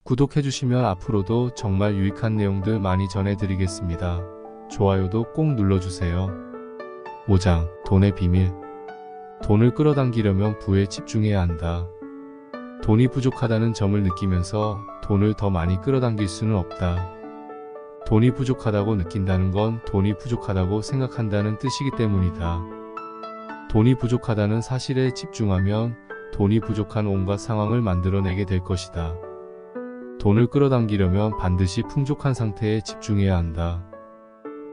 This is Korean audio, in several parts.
구독해주시면 앞으로도 정말 유익한 내용들 많이 전해드리겠습니다. 좋아요도 꼭 눌러주세요. 5장 돈의 비밀. 돈을 끌어당기려면 부에 집중해야 한다. 돈이 부족하다는 점을 느끼면서 돈을 더 많이 끌어당길 수는 없다. 돈이 부족하다고 느낀다는 건 돈이 부족하다고 생각한다는 뜻이기 때문이다. 돈이 부족하다는 사실에 집중하면 돈이 부족한 온갖 상황을 만들어내게 될 것이다. 돈을 끌어당기려면 반드시 풍족한 상태에 집중해야 한다.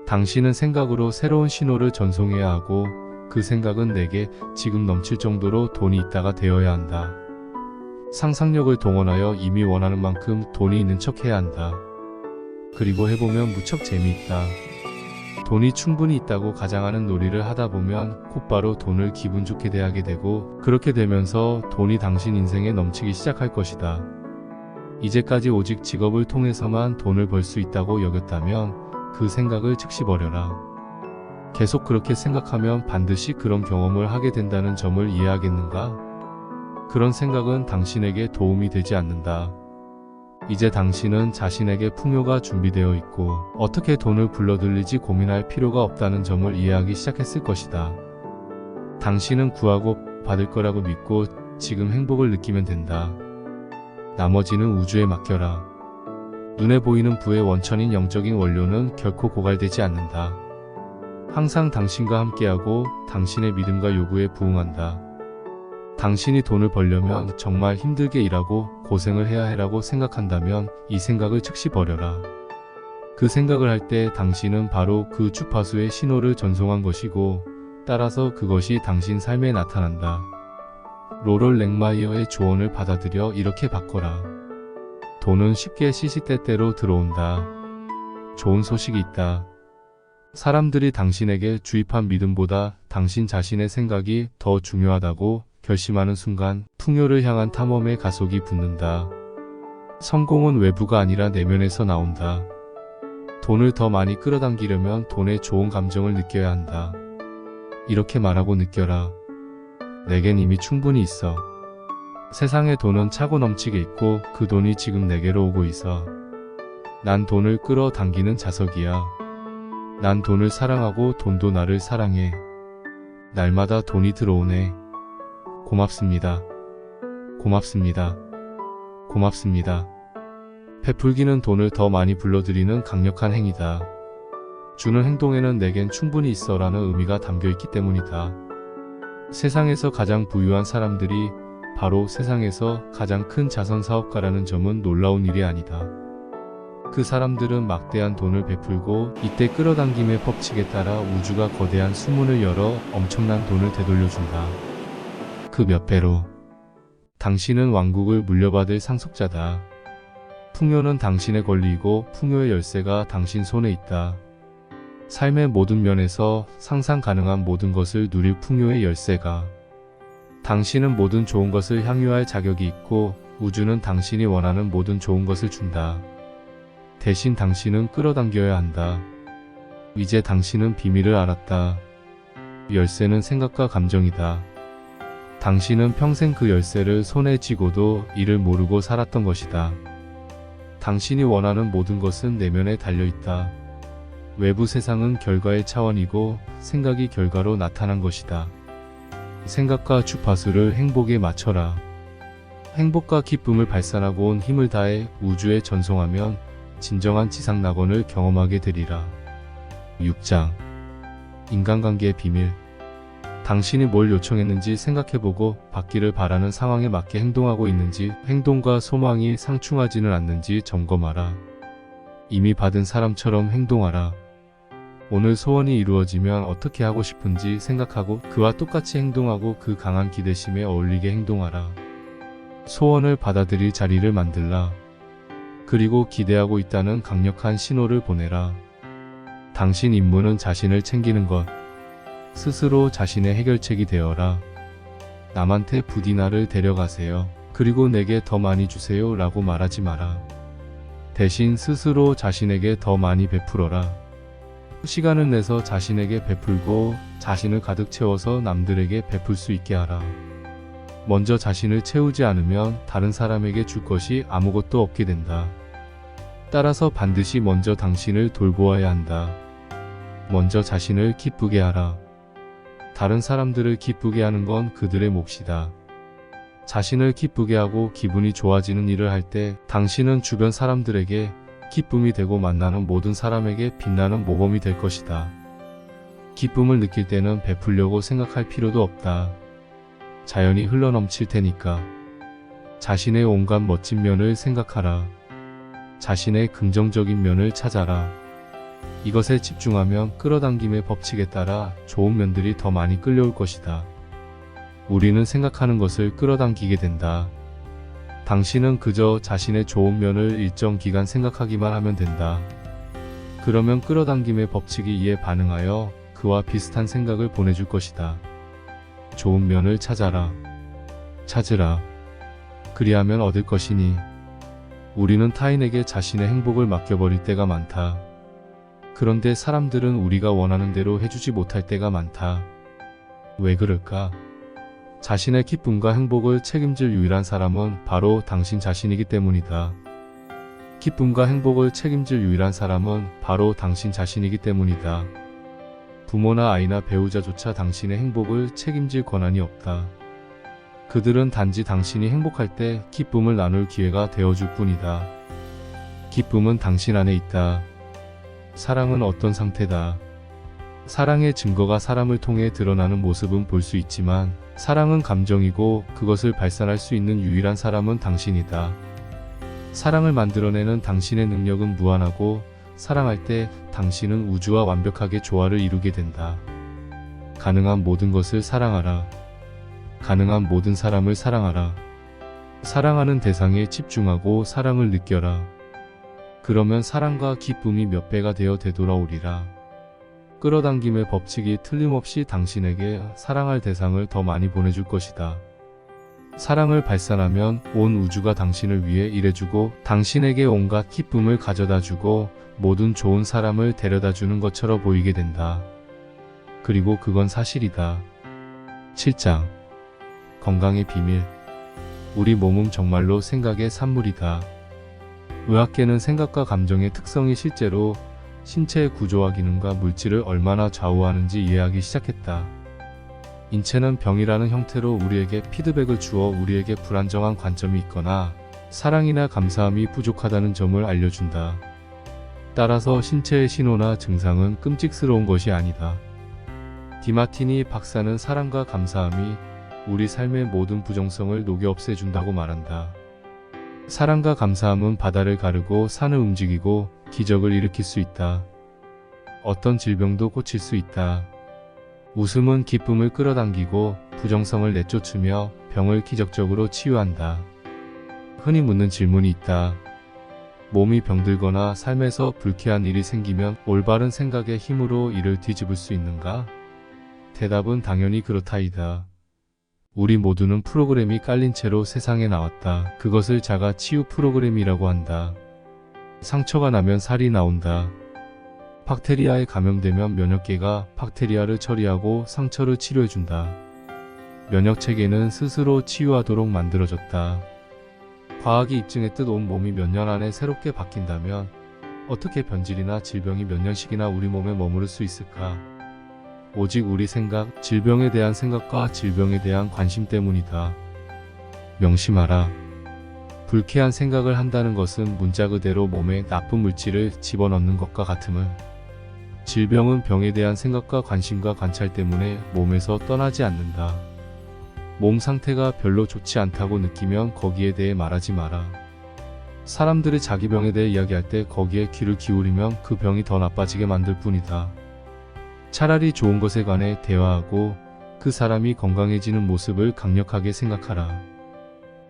당신은 생각으로 새로운 신호를 전송해야 하고 그 생각은 내게 지금 넘칠 정도로 돈이 있다가 되어야 한다. 상상력을 동원하여 이미 원하는 만큼 돈이 있는 척 해야 한다. 그리고 해보면 무척 재미있다. 돈이 충분히 있다고 가장하는 놀이를 하다 보면 곧바로 돈을 기분 좋게 대하게 되고 그렇게 되면서 돈이 당신 인생에 넘치기 시작할 것이다. 이제까지 오직 직업을 통해서만 돈을 벌 수 있다고 여겼다면 그 생각을 즉시 버려라. 계속 그렇게 생각하면 반드시 그런 경험을 하게 된다는 점을 이해하겠는가? 그런 생각은 당신에게 도움이 되지 않는다. 이제 당신은 자신에게 풍요가 준비되어 있고 어떻게 돈을 불러들일지 고민할 필요가 없다는 점을 이해하기 시작했을 것이다. 당신은 구하고 받을 거라고 믿고 지금 행복을 느끼면 된다. 나머지는 우주에 맡겨라. 눈에 보이는 부의 원천인 영적인 원료는 결코 고갈되지 않는다. 항상 당신과 함께하고 당신의 믿음과 요구에 부응한다. 당신이 돈을 벌려면 정말 힘들게 일하고 고생을 해야 해라고 생각한다면 이 생각을 즉시 버려라. 그 생각을 할 때 당신은 바로 그 주파수의 신호를 전송한 것이고 따라서 그것이 당신 삶에 나타난다. 로럴 랭마이어의 조언을 받아들여 이렇게 바꿔라. 돈은 쉽게 시시때때로 들어온다. 좋은 소식이 있다. 사람들이 당신에게 주입한 믿음보다 당신 자신의 생각이 더 중요하다고 결심하는 순간 풍요를 향한 탐험의 가속이 붙는다. 성공은 외부가 아니라 내면에서 나온다. 돈을 더 많이 끌어당기려면 돈의 좋은 감정을 느껴야 한다. 이렇게 말하고 느껴라. 내겐 이미 충분히 있어. 세상에 돈은 차고 넘치게 있고 그 돈이 지금 내게로 오고 있어. 난 돈을 끌어당기는 자석이야. 난 돈을 사랑하고 돈도 나를 사랑해. 날마다 돈이 들어오네. 고맙습니다. 고맙습니다. 고맙습니다. 베풀기는 돈을 더 많이 불러들이는 강력한 행위다. 주는 행동에는 내겐 충분히 있어 라는 의미가 담겨있기 때문이다. 세상에서 가장 부유한 사람들이 바로 세상에서 가장 큰 자선사업가라는 점은 놀라운 일이 아니다. 그 사람들은 막대한 돈을 베풀고 이때 끌어당김의 법칙에 따라 우주가 거대한 수문을 열어 엄청난 돈을 되돌려준다. 그 몇 배로. 당신은 왕국을 물려받을 상속자다. 풍요는 당신의 권리이고 풍요의 열쇠가 당신 손에 있다. 삶의 모든 면에서 상상 가능한 모든 것을 누릴 풍요의 열쇠가. 당신은 모든 좋은 것을 향유할 자격이 있고 우주는 당신이 원하는 모든 좋은 것을 준다. 대신 당신은 끌어당겨야 한다. 이제 당신은 비밀을 알았다. 열쇠는 생각과 감정이다. 당신은 평생 그 열쇠를 손에 쥐고도 이를 모르고 살았던 것이다. 당신이 원하는 모든 것은 내면에 달려있다. 외부 세상은 결과의 차원이고 생각이 결과로 나타난 것이다. 생각과 주파수를 행복에 맞춰라. 행복과 기쁨을 발산하고 온 힘을 다해 우주에 전송하면 진정한 지상낙원을 경험하게 되리라. 6장 인간관계의 비밀. 당신이 뭘 요청했는지 생각해보고 받기를 바라는 상황에 맞게 행동하고 있는지 행동과 소망이 상충하지는 않는지 점검하라. 이미 받은 사람처럼 행동하라. 오늘 소원이 이루어지면 어떻게 하고 싶은지 생각하고 그와 똑같이 행동하고 그 강한 기대심에 어울리게 행동하라. 소원을 받아들일 자리를 만들라. 그리고 기대하고 있다는 강력한 신호를 보내라. 당신 임무는 자신을 챙기는 것. 스스로 자신의 해결책이 되어라. 남한테 부디 나를 데려가세요. 그리고 내게 더 많이 주세요 라고 말하지 마라. 대신 스스로 자신에게 더 많이 베풀어라. 시간을 내서 자신에게 베풀고 자신을 가득 채워서 남들에게 베풀 수 있게 하라. 먼저 자신을 채우지 않으면 다른 사람에게 줄 것이 아무것도 없게 된다. 따라서 반드시 먼저 당신을 돌보아야 한다. 먼저 자신을 기쁘게 하라. 다른 사람들을 기쁘게 하는 건 그들의 몫이다. 자신을 기쁘게 하고 기분이 좋아지는 일을 할 때 당신은 주변 사람들에게 기쁨이 되고 만나는 모든 사람에게 빛나는 모범이 될 것이다. 기쁨을 느낄 때는 베풀려고 생각할 필요도 없다. 자연히 흘러넘칠 테니까. 자신의 온갖 멋진 면을 생각하라. 자신의 긍정적인 면을 찾아라. 이것에 집중하면 끌어당김의 법칙에 따라 좋은 면들이 더 많이 끌려올 것이다. 우리는 생각하는 것을 끌어당기게 된다. 당신은 그저 자신의 좋은 면을 일정 기간 생각하기만 하면 된다. 그러면 끌어당김의 법칙이 이에 반응하여 그와 비슷한 생각을 보내줄 것이다. 좋은 면을 찾아라. 찾으라. 그리하면 얻을 것이니. 우리는 타인에게 자신의 행복을 맡겨버릴 때가 많다. 그런데 사람들은 우리가 원하는 대로 해주지 못할 때가 많다. 왜 그럴까? 자신의 기쁨과 행복을 책임질 유일한 사람은 바로 당신 자신이기 때문이다. 기쁨과 행복을 책임질 유일한 사람은 바로 당신 자신이기 때문이다. 부모나 아이나 배우자조차 당신의 행복을 책임질 권한이 없다. 그들은 단지 당신이 행복할 때 기쁨을 나눌 기회가 되어줄 뿐이다. 기쁨은 당신 안에 있다. 사랑은 어떤 상태다. 사랑의 증거가 사람을 통해 드러나는 모습은 볼 수 있지만 사랑은 감정이고 그것을 발산할 수 있는 유일한 사람은 당신이다. 사랑을 만들어내는 당신의 능력은 무한하고 사랑할 때 당신은 우주와 완벽하게 조화를 이루게 된다. 가능한 모든 것을 사랑하라. 가능한 모든 사람을 사랑하라. 사랑하는 대상에 집중하고 사랑을 느껴라. 그러면 사랑과 기쁨이 몇 배가 되어 되돌아오리라. 끌어당김의 법칙이 틀림없이 당신에게 사랑할 대상을 더 많이 보내줄 것이다. 사랑을 발산하면 온 우주가 당신을 위해 일해주고 당신에게 온갖 기쁨을 가져다주고 모든 좋은 사람을 데려다주는 것처럼 보이게 된다. 그리고 그건 사실이다. 7장 건강의 비밀. 우리 몸은 정말로 생각의 산물이다. 의학계는 생각과 감정의 특성이 실제로 신체의 구조와 기능과 물질을 얼마나 좌우하는지 이해하기 시작했다. 인체는 병이라는 형태로 우리에게 피드백을 주어 우리에게 불안정한 관점이 있거나 사랑이나 감사함이 부족하다는 점을 알려준다. 따라서 신체의 신호나 증상은 끔찍스러운 것이 아니다. 디마티니 박사는 사랑과 감사함이 우리 삶의 모든 부정성을 녹여 없애준다고 말한다. 사랑과 감사함은 바다를 가르고 산을 움직이고 기적을 일으킬 수 있다. 어떤 질병도 고칠 수 있다. 웃음은 기쁨을 끌어당기고 부정성을 내쫓으며 병을 기적적으로 치유한다. 흔히 묻는 질문이 있다. 몸이 병들거나 삶에서 불쾌한 일이 생기면 올바른 생각의 힘으로 이를 뒤집을 수 있는가? 대답은 당연히 그렇다이다. 우리 모두는 프로그램이 깔린 채로 세상에 나왔다. 그것을 자가 치유 프로그램이라고 한다. 상처가 나면 살이 나온다. 박테리아에 감염되면 면역계가 박테리아를 처리하고 상처를 치료해준다. 면역체계는 스스로 치유하도록 만들어졌다. 과학이 입증했듯 온 몸이 몇 년 안에 새롭게 바뀐다면 어떻게 변질이나 질병이 몇 년씩이나 우리 몸에 머무를 수 있을까? 오직 우리 생각, 질병에 대한 생각과 질병에 대한 관심 때문이다. 명심하라. 불쾌한 생각을 한다는 것은 문자 그대로 몸에 나쁜 물질을 집어넣는 것과 같음을. 질병은 병에 대한 생각과 관심과 관찰 때문에 몸에서 떠나지 않는다. 몸 상태가 별로 좋지 않다고 느끼면 거기에 대해 말하지 마라. 사람들이 자기 병에 대해 이야기할 때 거기에 귀를 기울이면 그 병이 더 나빠지게 만들 뿐이다. 차라리 좋은 것에 관해 대화하고 그 사람이 건강해지는 모습을 강력하게 생각하라.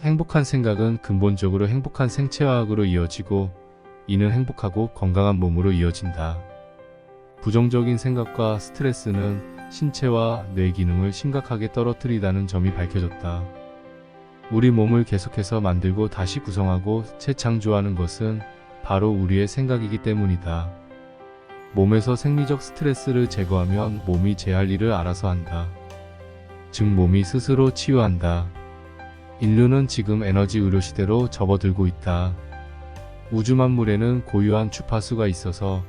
행복한 생각은 근본적으로 행복한 생체화학으로 이어지고 이는 행복하고 건강한 몸으로 이어진다. 부정적인 생각과 스트레스는 신체와 뇌 기능을 심각하게 떨어뜨리다는 점이 밝혀졌다. 우리 몸을 계속해서 만들고 다시 구성하고 재창조하는 것은 바로 우리의 생각이기 때문이다. 몸에서 생리적 스트레스를 제거하면 몸이 제할 일을 알아서 한다. 즉 몸이 스스로 치유한다. 인류는 지금 에너지 의료 시대로 접어들고 있다. 우주 만물에는 고유한 주파수가 있어서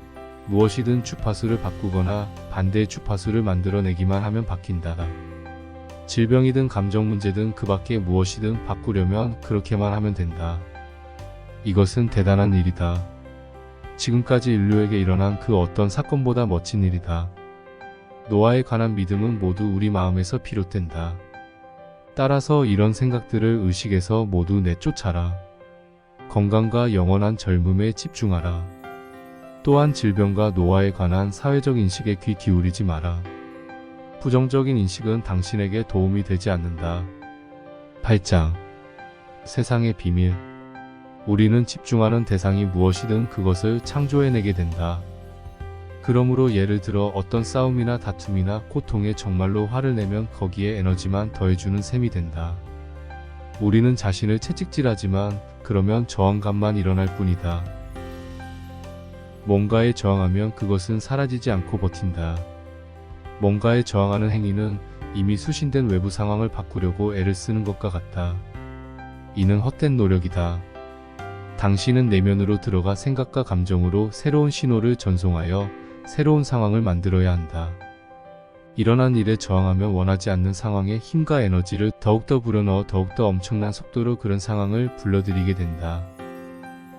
무엇이든 주파수를 바꾸거나 반대의 주파수를 만들어내기만 하면 바뀐다. 질병이든 감정 문제든 그 밖에 무엇이든 바꾸려면 그렇게만 하면 된다. 이것은 대단한 일이다. 지금까지 인류에게 일어난 그 어떤 사건보다 멋진 일이다. 노아에 관한 믿음은 모두 우리 마음에서 비롯된다. 따라서 이런 생각들을 의식에서 모두 내쫓아라. 건강과 영원한 젊음에 집중하라. 또한 질병과 노화에 관한 사회적 인식에 귀 기울이지 마라. 부정적인 인식은 당신에게 도움이 되지 않는다. 8장 세상의 비밀. 우리는 집중하는 대상이 무엇이든 그것을 창조해내게 된다. 그러므로 예를 들어 어떤 싸움이나 다툼이나 고통에 정말로 화를 내면 거기에 에너지만 더해주는 셈이 된다. 우리는 자신을 채찍질하지만 그러면 저항감만 일어날 뿐이다. 뭔가에 저항하면 그것은 사라지지 않고 버틴다. 뭔가에 저항하는 행위는 이미 수신된 외부 상황을 바꾸려고 애를 쓰는 것과 같다. 이는 헛된 노력이다. 당신은 내면으로 들어가 생각과 감정으로 새로운 신호를 전송하여 새로운 상황을 만들어야 한다. 일어난 일에 저항하며 원하지 않는 상황에 힘과 에너지를 더욱더 불어넣어 더욱더 엄청난 속도로 그런 상황을 불러들이게 된다.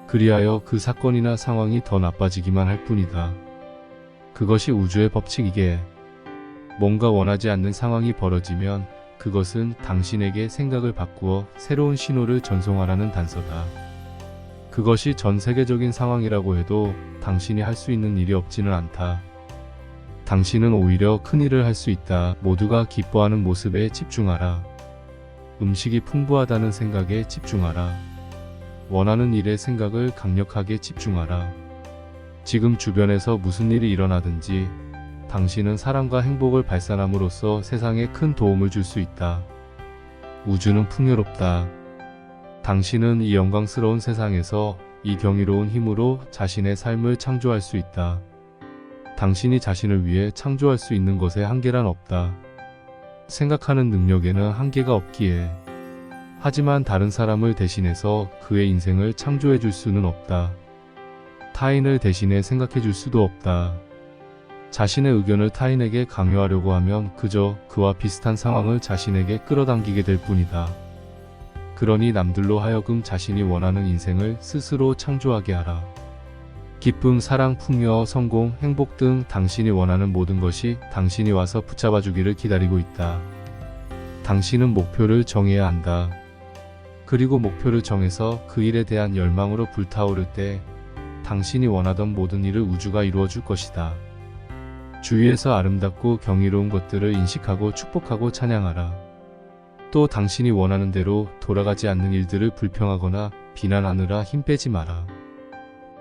그리하여 그 사건이나 상황이 더 나빠지기만 할 뿐이다. 그것이 우주의 법칙이기에 뭔가 원하지 않는 상황이 벌어지면 그것은 당신에게 생각을 바꾸어 새로운 신호를 전송하라는 단서다. 그것이 전 세계적인 상황이라고 해도 당신이 할 수 있는 일이 없지는 않다. 당신은 오히려 큰 일을 할 수 있다. 모두가 기뻐하는 모습에 집중하라. 음식이 풍부하다는 생각에 집중하라. 원하는 일의 생각을 강력하게 집중하라. 지금 주변에서 무슨 일이 일어나든지 당신은 사랑과 행복을 발산함으로써 세상에 큰 도움을 줄 수 있다. 우주는 풍요롭다. 당신은 이 영광스러운 세상에서 이 경이로운 힘으로 자신의 삶을 창조할 수 있다. 당신이 자신을 위해 창조할 수 있는 것에 한계란 없다. 생각하는 능력에는 한계가 없기에. 하지만 다른 사람을 대신해서 그의 인생을 창조해 줄 수는 없다. 타인을 대신해 생각해 줄 수도 없다. 자신의 의견을 타인에게 강요하려고 하면 그저 그와 비슷한 상황을 자신에게 끌어당기게 될 뿐이다. 그러니 남들로 하여금 자신이 원하는 인생을 스스로 창조하게 하라. 기쁨, 사랑, 풍요, 성공, 행복 등 당신이 원하는 모든 것이 당신이 와서 붙잡아 주기를 기다리고 있다. 당신은 목표를 정해야 한다. 그리고 목표를 정해서 그 일에 대한 열망으로 불타오를 때 당신이 원하던 모든 일을 우주가 이루어 줄 것이다. 주위에서 아름답고 경이로운 것들을 인식하고 축복하고 찬양하라. 또 당신이 원하는 대로 돌아가지 않는 일들을 불평하거나 비난하느라 힘 빼지 마라.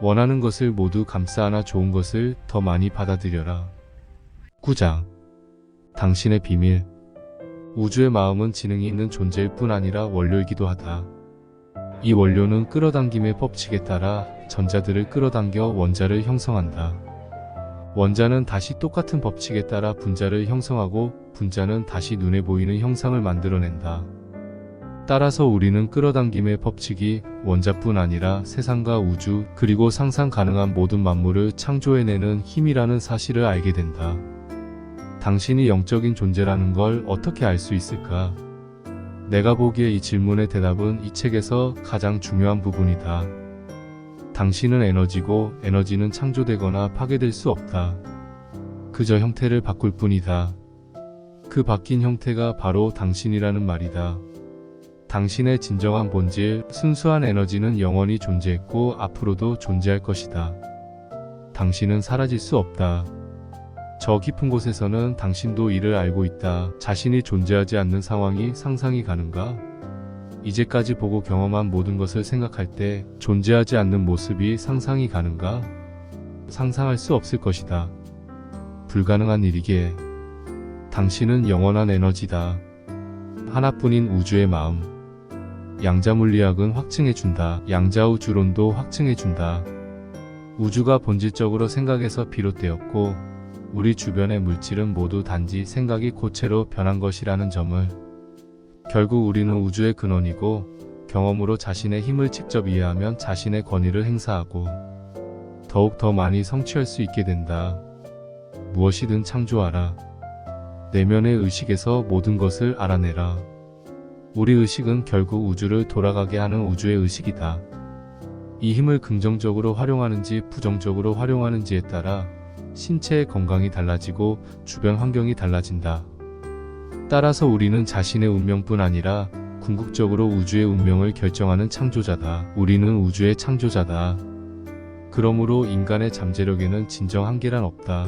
원하는 것을 모두 감싸 안아 좋은 것을 더 많이 받아들여라. 9장 당신의 비밀. 우주의 마음은 지능이 있는 존재일 뿐 아니라 원료이기도 하다. 이 원료는 끌어당김의 법칙에 따라 전자들을 끌어당겨 원자를 형성한다. 원자는 다시 똑같은 법칙에 따라 분자를 형성하고 분자는 다시 눈에 보이는 형상을 만들어낸다. 따라서 우리는 끌어당김의 법칙이 원자뿐 아니라 세상과 우주 그리고 상상 가능한 모든 만물을 창조해내는 힘이라는 사실을 알게 된다. 당신이 영적인 존재라는 걸 어떻게 알 수 있을까? 내가 보기에 이 질문의 대답은 이 책에서 가장 중요한 부분이다. 당신은 에너지고 에너지는 창조되거나 파괴될 수 없다. 그저 형태를 바꿀 뿐이다. 그 바뀐 형태가 바로 당신이라는 말이다. 당신의 진정한 본질, 순수한 에너지는 영원히 존재했고 앞으로도 존재할 것이다. 당신은 사라질 수 없다. 저 깊은 곳에서는 당신도 이를 알고 있다. 자신이 존재하지 않는 상황이 상상이 가는가? 이제까지 보고 경험한 모든 것을 생각할 때 존재하지 않는 모습이 상상이 가는가? 상상할 수 없을 것이다. 불가능한 일이기에. 당신은 영원한 에너지다. 하나뿐인 우주의 마음. 양자물리학은 확증해준다. 양자우 주론도 확증해준다. 우주가 본질적으로 생각에서 비롯되었고 우리 주변의 물질은 모두 단지 생각이 고체로 변한 것이라는 점을. 결국 우리는 우주의 근원이고 경험으로 자신의 힘을 직접 이해하면 자신의 권위를 행사하고 더욱 더 많이 성취할 수 있게 된다. 무엇이든 창조하라. 내면의 의식에서 모든 것을 알아내라. 우리 의식은 결국 우주를 돌아가게 하는 우주의 의식이다. 이 힘을 긍정적으로 활용하는지 부정적으로 활용하는지에 따라 신체의 건강이 달라지고 주변 환경이 달라진다. 따라서 우리는 자신의 운명뿐 아니라 궁극적으로 우주의 운명을 결정하는 창조자다. 우리는 우주의 창조자다. 그러므로 인간의 잠재력에는 진정 한계란 없다.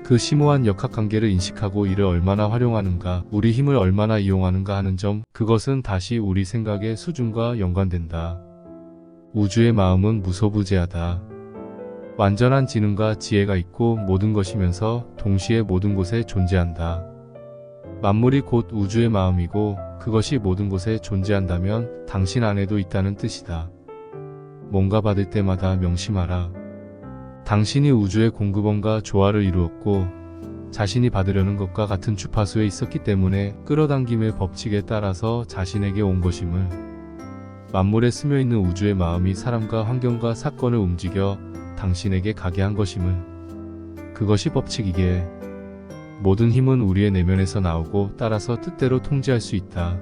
그 심오한 역학관계를 인식하고 이를 얼마나 활용하는가, 우리 힘을 얼마나 이용하는가 하는 점, 그것은 다시 우리 생각의 수준과 연관된다. 우주의 마음은 무소부재하다. 완전한 지능과 지혜가 있고 모든 것이면서 동시에 모든 곳에 존재한다. 만물이 곧 우주의 마음이고 그것이 모든 곳에 존재한다면 당신 안에도 있다는 뜻이다. 뭔가 받을 때마다 명심하라. 당신이 우주의 공급원과 조화를 이루었고 자신이 받으려는 것과 같은 주파수에 있었기 때문에 끌어당김의 법칙에 따라서 자신에게 온 것임을. 만물에 스며있는 우주의 마음이 사람과 환경과 사건을 움직여 당신에게 가게 한 것임을. 그것이 법칙이기에 모든 힘은 우리의 내면에서 나오고 따라서 뜻대로 통제할 수 있다.